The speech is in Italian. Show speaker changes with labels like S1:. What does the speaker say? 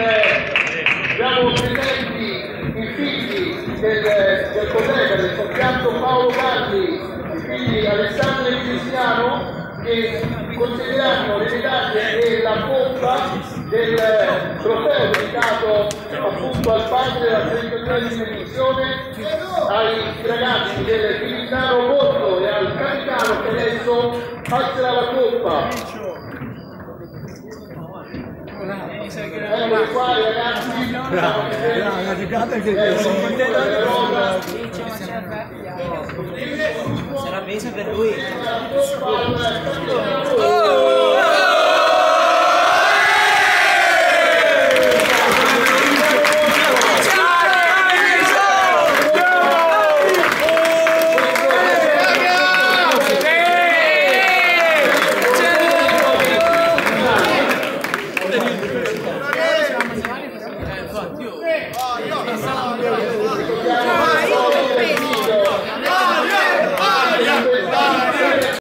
S1: Abbiamo presenti i figli del collega del compianto Paolo Galli, i figli Alessandro e Cristiano, che consegneranno le medaglie e la coppa del trofeo dedicato appunto al padre della 33esima edizione ai ragazzi del Militano Borgo e al capitano che adesso alzerà la coppa. Eccoli qua i ragazzi,
S2: sarà peso per lui.